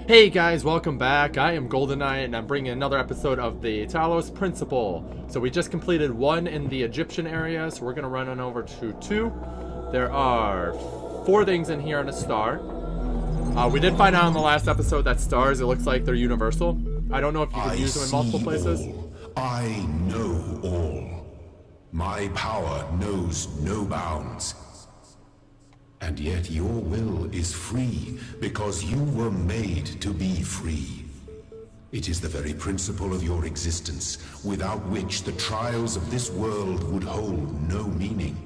Hey guys, welcome back. I am GoldenKnite and I'm bringing another episode of the Talos Principle. So we just completed one in the Egyptian area, so we're going to run on over to two. There are 4 things in here on a star. We did find out in the last episode that stars, it looks like they're universal. I don't know if you can use them in multiple places. All. I know all. My power knows no bounds. And yet your will is free because you were made to be free. It is the very principle of your existence, without which the trials of this world would hold no meaning.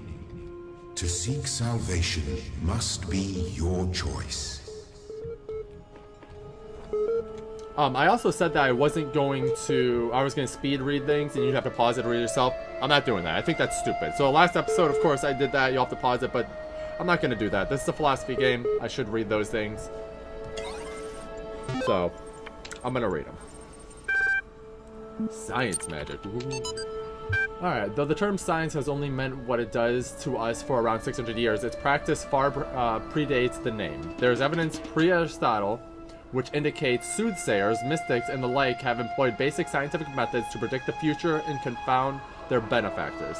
To seek salvation must be your choice. I also said that I was going to speed read things and you'd have to pause it to read yourself. I'm not doing that. I think that's stupid. So last episode, of course, I did that. You'll have to pause it, but I'm not going to do that. This is a philosophy game. I should read those things. So, I'm going to read them. Science magic. Alright, though the term science has only meant what it does to us for around 600 years, its practice far predates the name. There is evidence pre-Aristotle which indicates soothsayers, mystics, and the like have employed basic scientific methods to predict the future and confound their benefactors.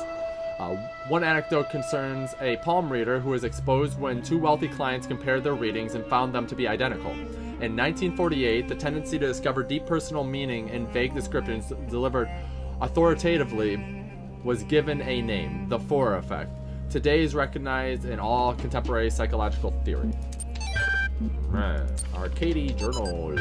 One anecdote concerns a palm reader who was exposed when 2 wealthy clients compared their readings and found them to be identical. In 1948, the tendency to discover deep personal meaning in vague descriptions delivered authoritatively was given a name, the Forer effect. Today is recognized in all contemporary psychological theory. Right. Arcady Journal.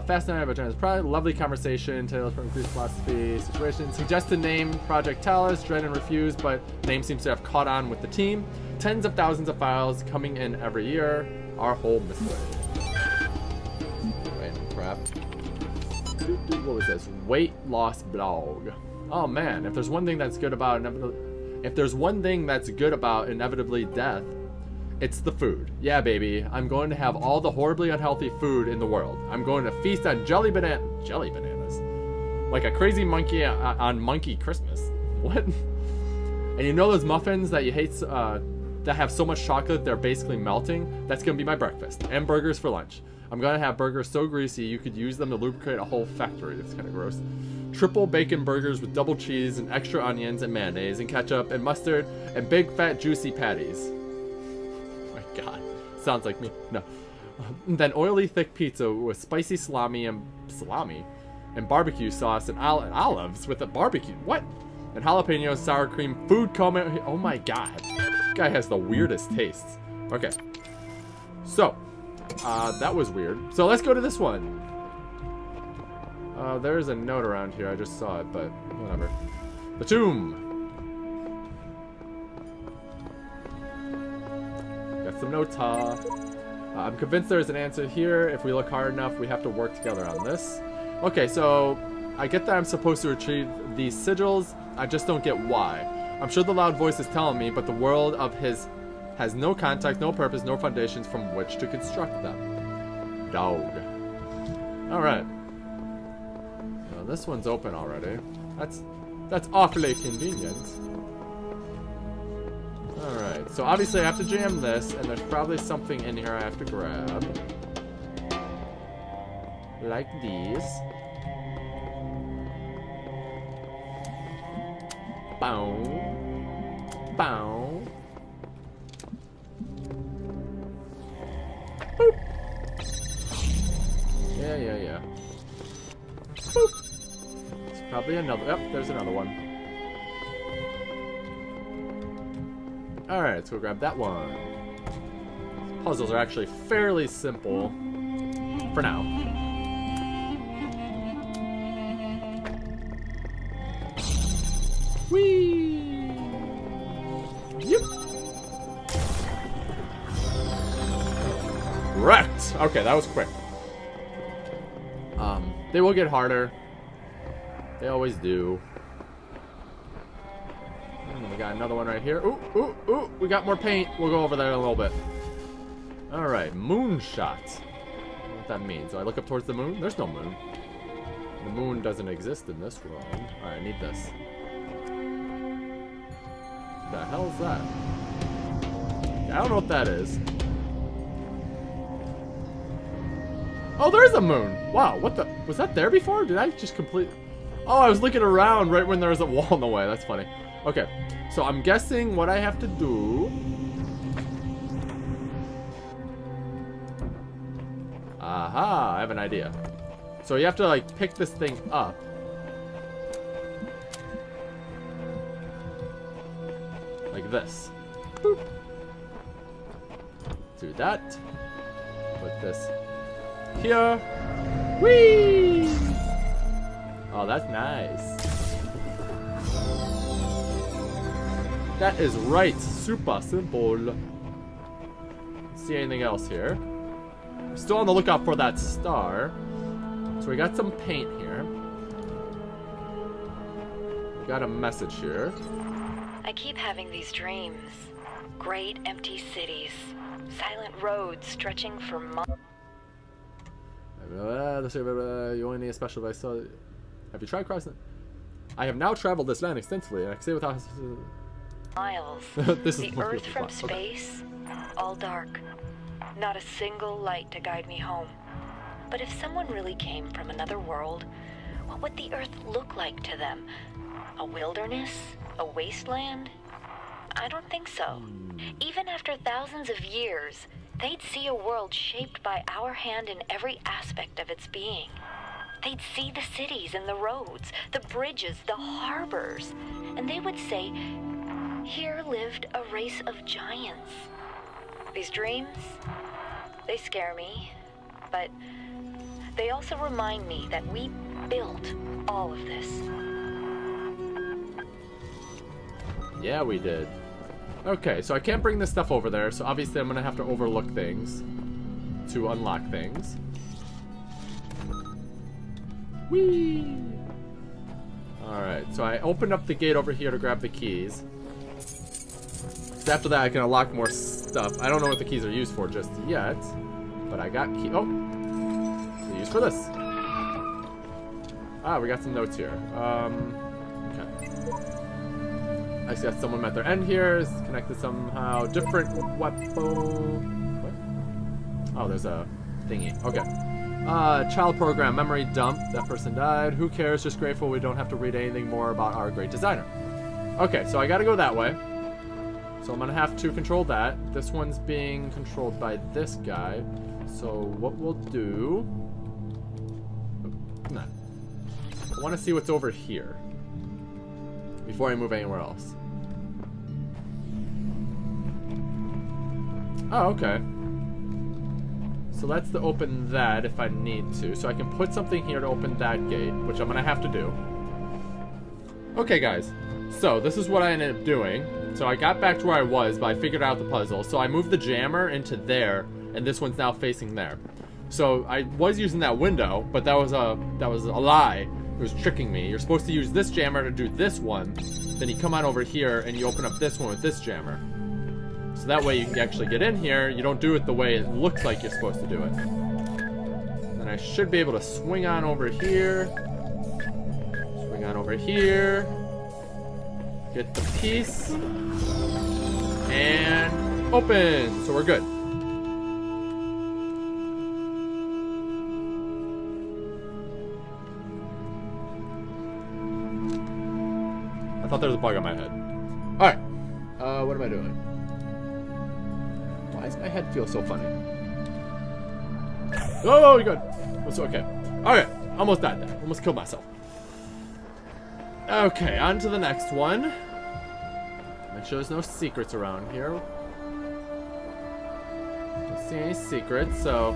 Fascinating about China's pride. Lovely conversation. Talos from increased philosophy. Situation. Suggested name. Project Talos. Dread and refused, but name seems to have caught on with the team. Tens of thousands of files coming in every year. Our whole mystery. Random crap. What was this? Weight loss blog. Oh man, if there's one thing that's good about inevitably death, it's the food. Yeah, baby. I'm going to have all the horribly unhealthy food in the world. I'm going to feast on jelly bananas. Like a crazy monkey on Monkey Christmas. What? And you know those muffins that you hate that have so much chocolate they're basically melting? That's going to be my breakfast. And burgers for lunch. I'm going to have burgers so greasy you could use them to lubricate a whole factory. It's kind of gross. Triple bacon burgers with double cheese and extra onions and mayonnaise and ketchup and mustard and big fat juicy patties. God, sounds like me. No. Then oily thick pizza with spicy salami and barbecue sauce and olives with a barbecue. What? And jalapeno sour cream food coma. Oh my God, this guy has the weirdest tastes. Okay, so that was weird. So let's go to this one. There's a note around here. I just saw it, but whatever. The tomb. Got some notes, huh? I'm convinced there's an answer here. If we look hard enough, we have to work together on this. Okay, so I get that I'm supposed to retrieve these sigils. I just don't get why. I'm sure the loud voice is telling me, but the world of his has no context, no purpose, no foundations from which to construct them. Dog. Alright. Well, this one's open already. That's awfully convenient. Alright, so obviously I have to jam this, and there's probably something in here I have to grab. Like these. Bow. Bow. Boop. Yeah. Boop. There's probably another. Yep, there's another one. Alright, let's go grab that one. These puzzles are actually fairly simple. For now. Whee! Yep! Wrecked! Okay, that was quick. They will get harder. They always do. We got another one right here. Ooh, we got more paint. We'll go over there in a little bit. Alright, moonshot. What that means. Do I look up towards the moon? There's no moon. The moon doesn't exist in this world. Alright, I need this. What the hell is that? I don't know what that is. Oh, there's a moon. Wow, what the? Was that there before? Did I just complete? Oh, I was looking around right when there was a wall in the way. That's funny. Okay, so I'm guessing what I have to do. Aha, I have an idea. So you have to, like, pick this thing up. Like this. Boop. Do that. Put this here. Whee! Oh, that's nice. That is right. Super simple. See anything else here? Still on the lookout for that star. So we got some paint here. We got a message here. I keep having these dreams. Great empty cities. Silent roads stretching for miles. You only need a special device. So, have you tried crossing? I have now traveled this land extensively, and I can say without Miles. this The is Earth from okay. space, all dark. Not a single light to guide me home. But if someone really came from another world, what would the Earth look like to them? A wilderness? A wasteland? I don't think so. Even after thousands of years, they'd see a world shaped by our hand in every aspect of its being. They'd see the cities and the roads, the bridges, the harbors, and they would say, here lived a race of giants. These dreams, they scare me, but they also remind me that we built all of this. Yeah, we did. Okay, so I can't bring this stuff over there, so obviously I'm gonna have to overlook things to unlock things. Whee! Alright, so I opened up the gate over here to grab the keys. So after that I can unlock more stuff. I don't know what the keys are used for just yet, but I got key. Oh! They're used for this. Ah, we got some notes here. Okay. I see that someone met their end here. It's connected somehow. Different weapon. What? Oh, there's a thingy. Okay. Child program memory dump. That person died. Who cares? Just grateful we don't have to read anything more about our great designer. Okay, so I gotta go that way. So I'm gonna have to control that. This one's being controlled by this guy. So what we'll do... Nah. I want to see what's over here before I move anywhere else. Oh, okay. So that's to open that if I need to. So I can put something here to open that gate, which I'm going to have to do. Okay, guys. So this is what I ended up doing. So I got back to where I was, but I figured out the puzzle. So I moved the jammer into there, and this one's now facing there. So I was using that window, but that was a lie. It was tricking me. You're supposed to use this jammer to do this one. Then you come on over here and you open up this one with this jammer. So that way you can actually get in here. You don't do it the way it looks like you're supposed to do it. Then I should be able to swing on over here. Swing on over here. Get the piece. And open. So we're good. I thought there was a bug on my head. Alright. What am I doing? Why does my head feel so funny? Oh, good. It's okay. Okay. Almost died there. Almost killed myself. Okay, on to the next one. Make sure there's no secrets around here. Don't see any secrets, so...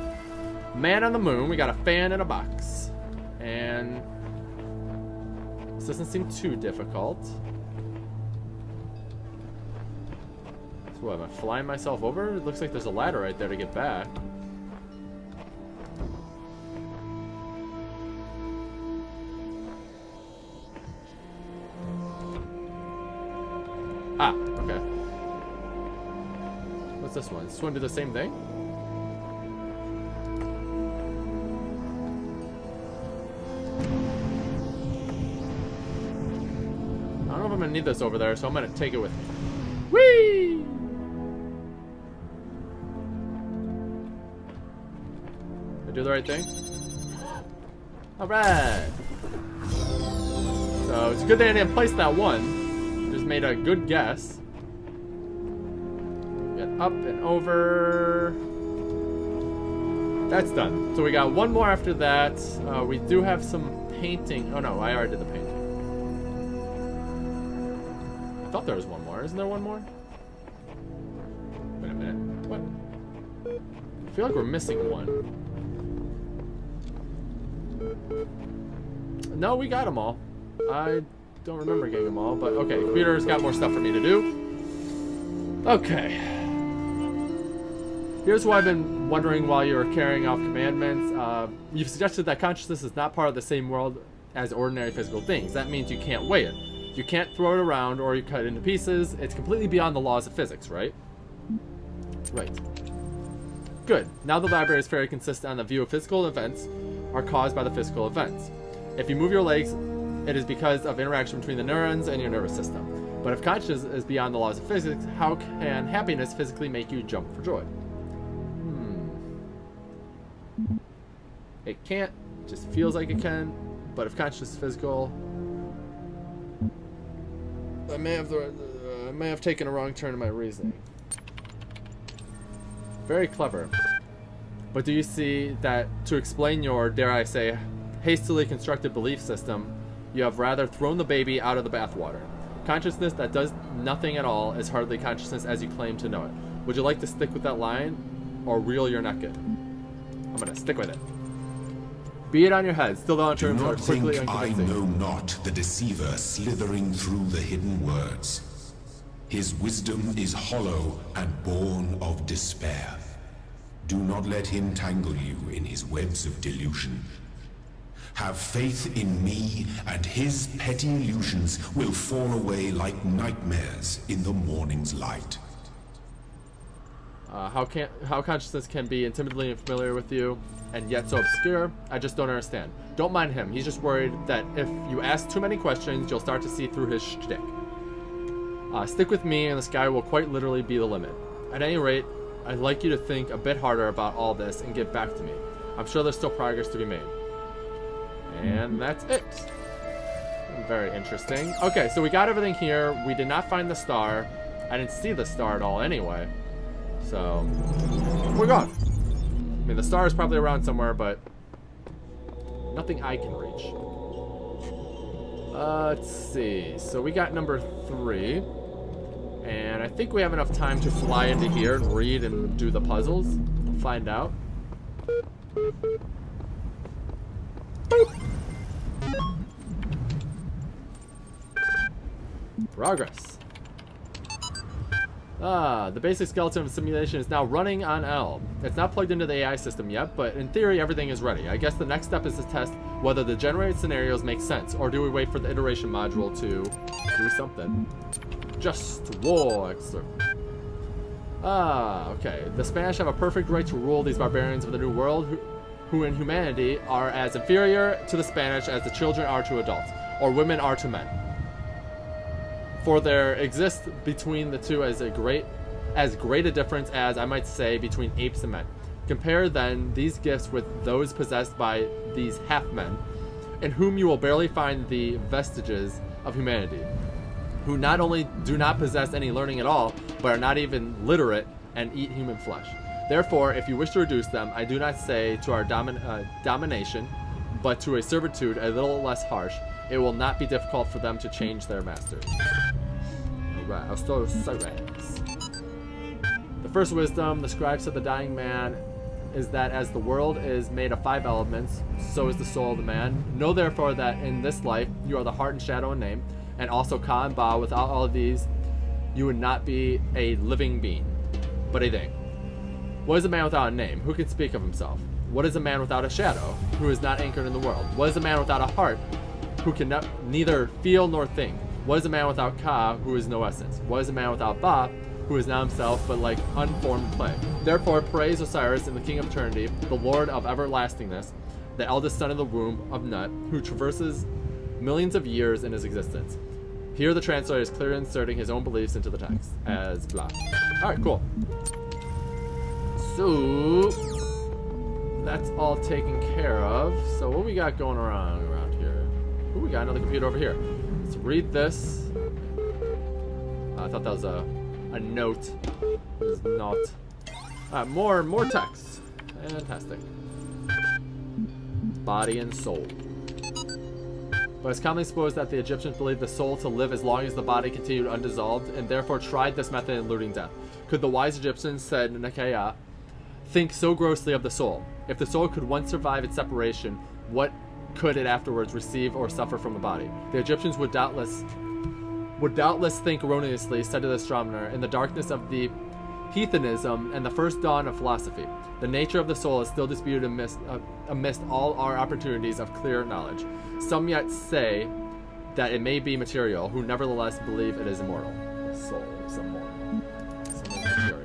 Man on the moon. We got a fan in a box. And... This doesn't seem too difficult. So what, am I flying myself over? It looks like there's a ladder right there to get back. Ah, okay. What's this one? Does this one do the same thing? I don't know if I'm gonna need this over there, so I'm gonna take it with me. Whee! I do the right thing? Alright. So it's good that I didn't place that one. Just made a good guess. Get up and over. That's done. So we got one more after that. We do have some painting. Oh no, I already did the painting. I thought there was one more. Isn't there one more? Wait a minute. What? I feel like we're missing one. No, we got them all. I don't remember getting them all, but okay. Computer's got more stuff for me to do. Okay. Here's what I've been wondering while you were carrying out commandments. You've suggested that consciousness is not part of the same world as ordinary physical things. That means you can't weigh it. You can't throw it around or you cut it into pieces. It's completely beyond the laws of physics, right? Right. Good. Now the library is fairly consistent on the view of physical events are caused by the physical events. If you move your legs, it is because of interaction between the neurons and your nervous system. But if consciousness is beyond the laws of physics, how can happiness physically make you jump for joy? It can't. It just feels like it can. But if consciousness is physical, I may have taken a wrong turn in my reasoning. Very clever. But do you see that to explain your, dare I say, hastily constructed belief system, you have rather thrown the baby out of the bathwater? Consciousness that does nothing at all is hardly consciousness as you claim to know it. Would you like to stick with that line, or reel your neck in? I'm gonna stick with it. Be it on your head, still the terms are quickly unconvincing. I know not the deceiver slithering through the hidden words. His wisdom is hollow and born of despair. Do not let him tangle you in his webs of delusion. Have faith in me, and his petty illusions will fall away like nightmares in the morning's light. How consciousness can be intimately familiar with you, and yet so obscure, I just don't understand. Don't mind him, he's just worried that if you ask too many questions, you'll start to see through his shtick. Stick with me, and the sky will quite literally be the limit. At any rate, I'd like you to think a bit harder about all this and get back to me. I'm sure there's still progress to be made. And that's it. Very interesting. Okay, so we got everything here. We did not find the star. I didn't see the star at all anyway. So, we're gone. I mean, the star is probably around somewhere, but nothing I can reach. Let's see. So we got number 3. And I think we have enough time to fly into here and read and do the puzzles. We'll find out. Boop. Progress. The basic skeleton of the simulation is now running on L. It's not plugged into the AI system yet, but in theory everything is ready. I guess the next step is to test whether the generated scenarios make sense, or do we wait for the iteration module to do something? Just war excerpt. Okay. The Spanish have a perfect right to rule these barbarians of the New World, who in humanity are as inferior to the Spanish as the children are to adults, or women are to men. For there exists between the two as great a difference as, I might say, between apes and men. Compare then these gifts with those possessed by these half-men, in whom you will barely find the vestiges of humanity, who not only do not possess any learning at all, but are not even literate and eat human flesh. Therefore, if you wish to reduce them, I do not say to our domination, but to a servitude a little less harsh, it will not be difficult for them to change their masters. Alright, the first wisdom, the scribe said the dying man, is that as the world is made of 5 elements, so is the soul of the man. Know therefore that in this life you are the heart and shadow and name, and also Ka and Ba. Without all of these, you would not be a living being, but a thing. What is a man without a name? Who can speak of himself? What is a man without a shadow? Who is not anchored in the world? What is a man without a heart? Who can neither feel nor think? What is a man without Ka? Who is no essence? What is a man without Ba? Who is not himself, but like unformed clay? Therefore praise Osiris and the King of Eternity, the Lord of everlastingness, the eldest son of the womb of Nut, who traverses millions of years in his existence. Here the translator is clearly inserting his own beliefs into the text, as blah. Alright, cool. So, that's all taken care of. So what we got going around here? Ooh, we got another computer over here. Let's read this. I thought that was a note. It's not. More text. Fantastic. Body and soul. But it's commonly supposed that the Egyptians believed the soul to live as long as the body continued undissolved, and therefore tried this method in eluding death. Could the wise Egyptians, said Nakaya, think so grossly of the soul? If the soul could once survive its separation, what could it afterwards receive or suffer from the body? The Egyptians would doubtless think erroneously, said to the astronomer, in the darkness of the heathenism and the first dawn of philosophy. The nature of the soul is still disputed amidst all our opportunities of clear knowledge. Some yet say that it may be material, who nevertheless believe it is immortal. The soul is immortal. Some is material.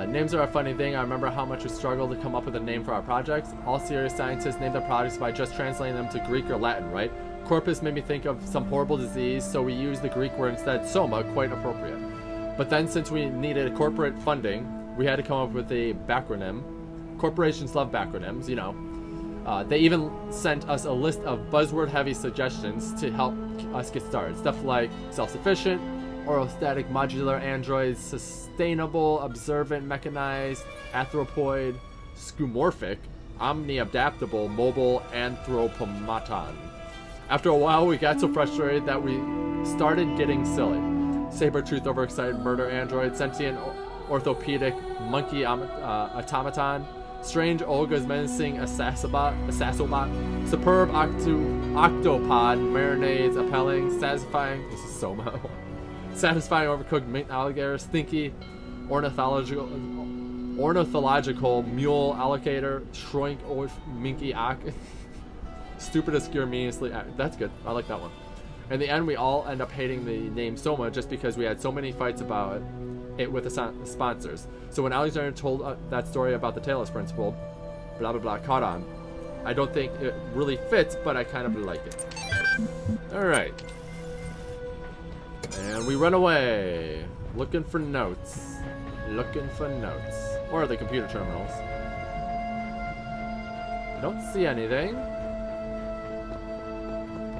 Names are a funny thing. I remember how much we struggled to come up with a name for our projects. All serious scientists name their projects by just translating them to Greek or Latin, right? Corpus made me think of some horrible disease, so we used the Greek word instead, soma, quite appropriate. But then, since we needed corporate funding, we had to come up with a backronym. Corporations love backronyms, you know. They even sent us a list of buzzword-heavy suggestions to help us get started. Stuff like self-sufficient, orostatic modular androids, sustainable, observant, mechanized, anthropoid, skeuomorphic, omni-adaptable, mobile, anthropomaton. After a while, we got so frustrated that we started getting silly. Saber-toothed, overexcited murder android, sentient orthopedic monkey automaton, strange Olga's menacing assassobot, superb octopod, marinades, appalling, satisfying, this is so mal, satisfying overcooked mint alligator, stinky, ornithological mule alligator, shrink minky stupid, obscure, meaninglessly. That's good. I like that one. In the end, we all end up hating the name Soma just because we had so many fights about it with the sponsors. So when Alexander told that story about the Talos principle, blah blah blah, caught on. I don't think it really fits, but I kind of like it. Alright. And we run away. Looking for notes. Looking for notes. Or the computer terminals. I don't see anything.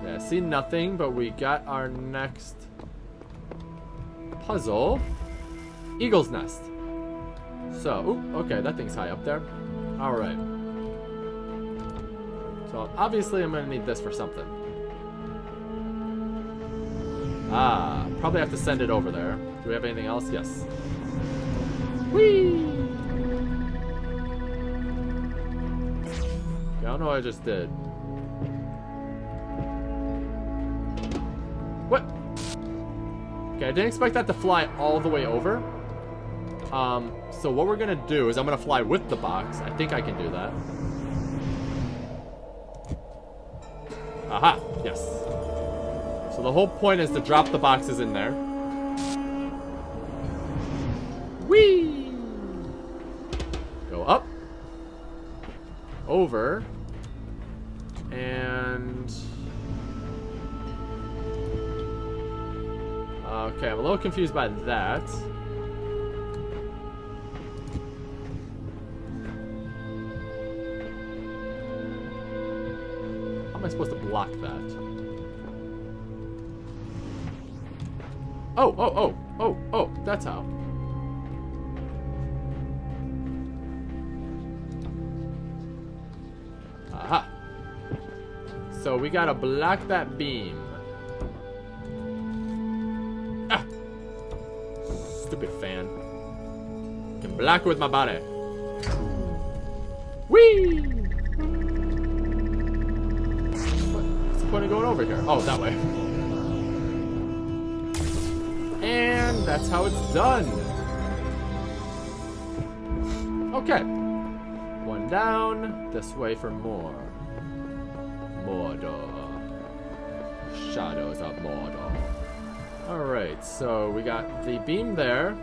Yeah, see nothing, but we got our next puzzle. Eagle's nest. So, ooh, okay, that thing's high up there. Alright. So, obviously I'm gonna need this for something. Ah, probably have to send it over there. Do we have anything else? Yes. Whee! Okay, I don't know what I just did. What? Okay, I didn't expect that to fly all the way over. So what we're gonna do is I'm gonna fly with the box. I think I can do that. Aha, yes. So the whole point is to drop the boxes in there. Whee! Go up. Over. And... okay, I'm a little confused by that. How am I supposed to block that? Oh, that's how. Aha. So we gotta block that beam. Ah! Stupid fan. Can block it with my body. Whee! What's the point of going over here? Oh, that way. And that's how it's done. Okay. One down. This way for more. Mordor. Shadows of Mordor. Alright, so we got the beam there.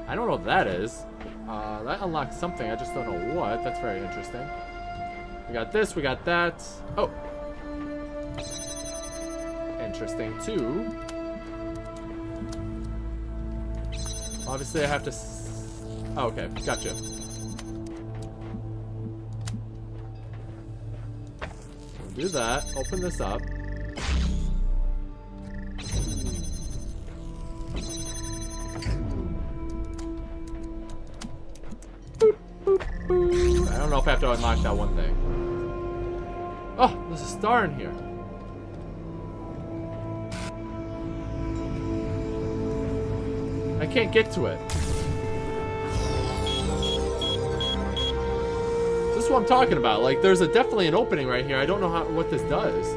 I don't know what that is. That unlocks something. I just don't know what. That's very interesting. We got this. We got that. Oh. Interesting, too. Obviously, I have to Oh, okay, gotcha. Do that. Open this up. I don't know if I have to unlock that one thing. Oh, there's a star in here. I can't get to it. This is what I'm talking about. Like, there's definitely an opening right here. I don't know what this does.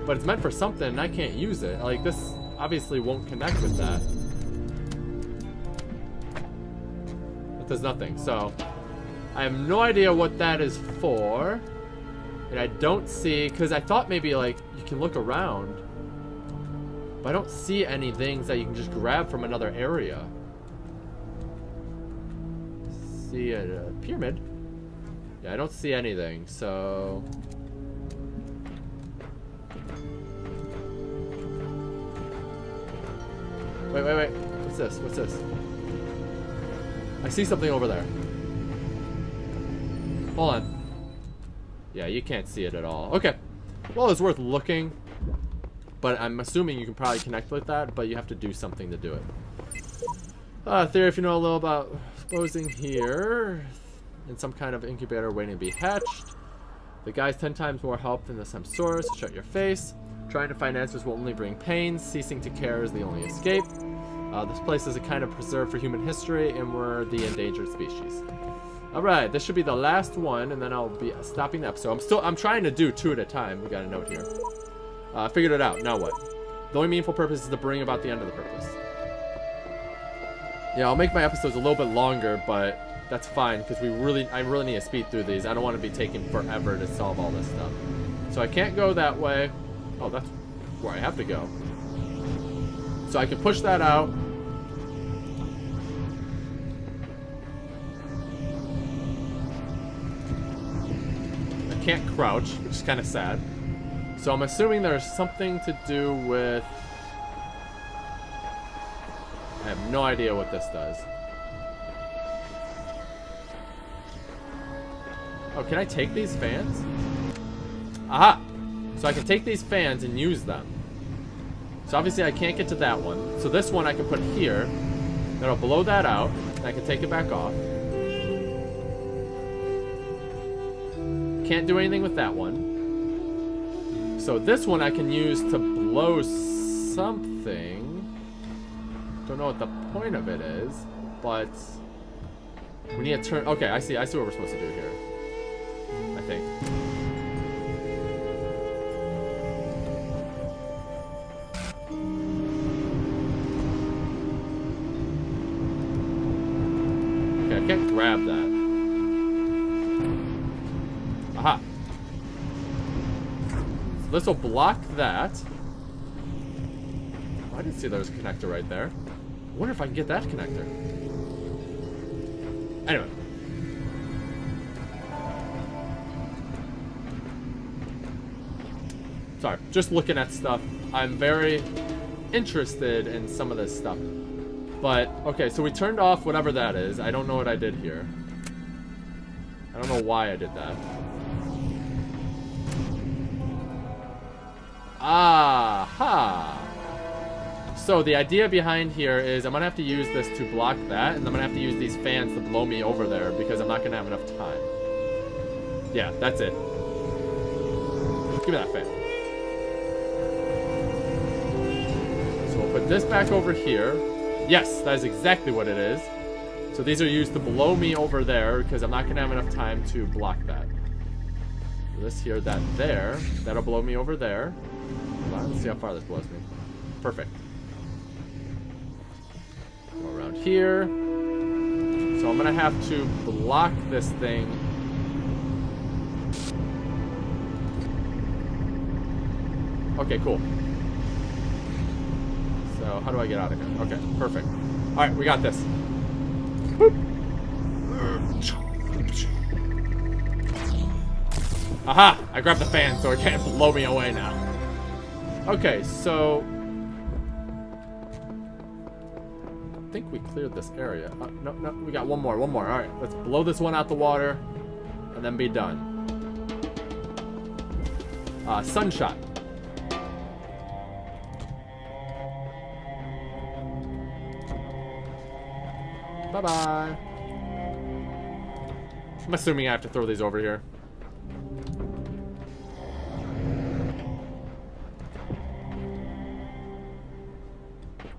But it's meant for something, and I can't use it. Like, this obviously won't connect with that. It does nothing. So, I have no idea what that is for. And I don't see... Because I thought maybe, like, you can look around. But I don't see any things that you can just grab from another area. See a pyramid. Yeah, I don't see anything, so... Wait. What's this? What's this? I see something over there. Hold on. Yeah, you can't see it at all. Okay. Well, it's worth looking. But I'm assuming you can probably connect with that, but you have to do something to do it. Theory, if you know a little about exposing here... in some kind of incubator waiting to be hatched. The guy's 10 times more help than the same source. Shut your face. Trying to find answers will only bring pain. Ceasing to care is the only escape. This place is a kind of preserve for human history, and we're the endangered species. Alright, this should be the last one, and then I'll be stopping the episode. I'm trying to do 2 at a time. We got a note here. I figured it out. Now what? The only meaningful purpose is to bring about the end of the purpose. Yeah, I'll make my episodes a little bit longer, but that's fine, because I really need to speed through these. I don't want to be taking forever to solve all this stuff. So I can't go that way. Oh, that's where I have to go. So I can push that out. I can't crouch, which is kind of sad. So I'm assuming there's something to do with... I have no idea what this does. Oh, can I take these fans? Aha! So I can take these fans and use them. So obviously I can't get to that one. So this one I can put here. That'll blow that out. And I can take it back off. Can't do anything with that one. So this one I can use to blow something. Don't know what the point of it is, but we need to turn... Okay, I see what we're supposed to do here. I think. Okay, I can't grab that. Aha. So this will block that. Oh, I didn't see there was a connector right there. I wonder if I can get that connector. Anyway. Sorry, just looking at stuff. I'm very interested in some of this stuff. But, okay, so we turned off whatever that is. I don't know what I did here. I don't know why I did that. Aha! So the idea behind here is I'm going to have to use this to block that, and I'm going to have to use these fans to blow me over there because I'm not going to have enough time. Yeah, that's it. Give me that fan. So we'll put this back over here. Yes, that is exactly what it is. So these are used to blow me over there because I'm not going to have enough time to block that. So this here, that there. That'll blow me over there. Hold on, let's see how far this blows me. Perfect. Go around here. So I'm going to have to block this thing. Okay, cool. So how do I get out of here? Okay, perfect. Alright, we got this. Boop. Aha! I grabbed the fan so it can't blow me away now. Okay, so... think we cleared this area. No, no, we got one more. All right, let's blow this one out the water and then be done. Sunshot. Bye-bye. I'm assuming I have to throw these over here.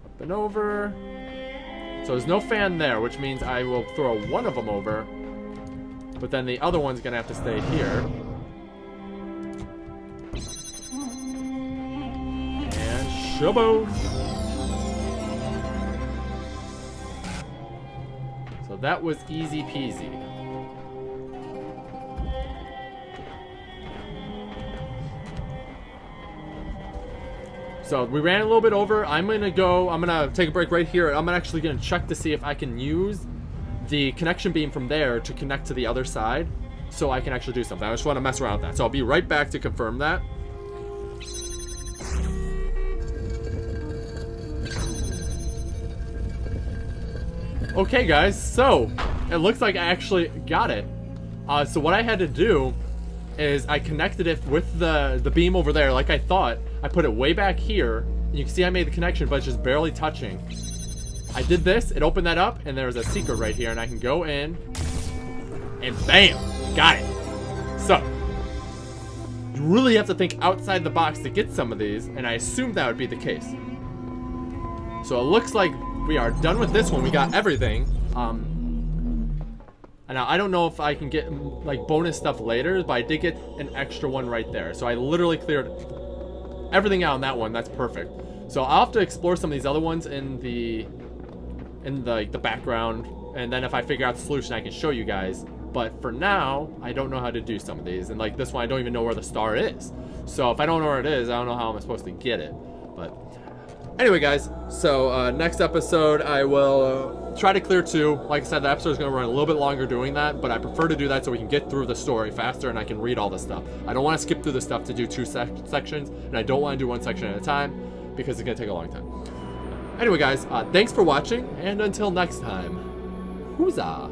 Up and over. So there's no fan there, which means I will throw one of them over. But then the other one's gonna have to stay here. And shaboom! So that was easy peasy. So we ran a little bit over. I'm gonna take a break right here. I'm actually gonna check to see if I can use the connection beam from there to connect to the other side so I can actually do something. I just want to mess around with that. So I'll be right back to confirm that. Okay guys, so it looks like I actually got it. So what I had to do is I connected it with the beam over there like I thought. I put it way back here. And you can see I made the connection, but it's just barely touching. I did this, it opened that up, and there's a secret right here, and I can go in, and bam! Got it! So, you really have to think outside the box to get some of these, and I assumed that would be the case. So it looks like we are done with this one. We got everything. And now I don't know if I can get like bonus stuff later, but I did get an extra one right there. So I literally cleared everything out on that one. That's perfect. So I'll have to explore some of these other ones in the background, and then if I figure out the solution, I can show you guys. But for now, I don't know how to do some of these, and like this one, I don't even know where the star is. So if I don't know where it is, I don't know how I'm supposed to get it. But anyway, guys, so next episode I will try to clear 2. Like I said, the episode is going to run a little bit longer doing that, but I prefer to do that so we can get through the story faster and I can read all the stuff. I don't want to skip through the stuff to do 2 sections, and I don't want to do 1 section at a time because it's going to take a long time. Anyway, guys, thanks for watching, and until next time, huzzah!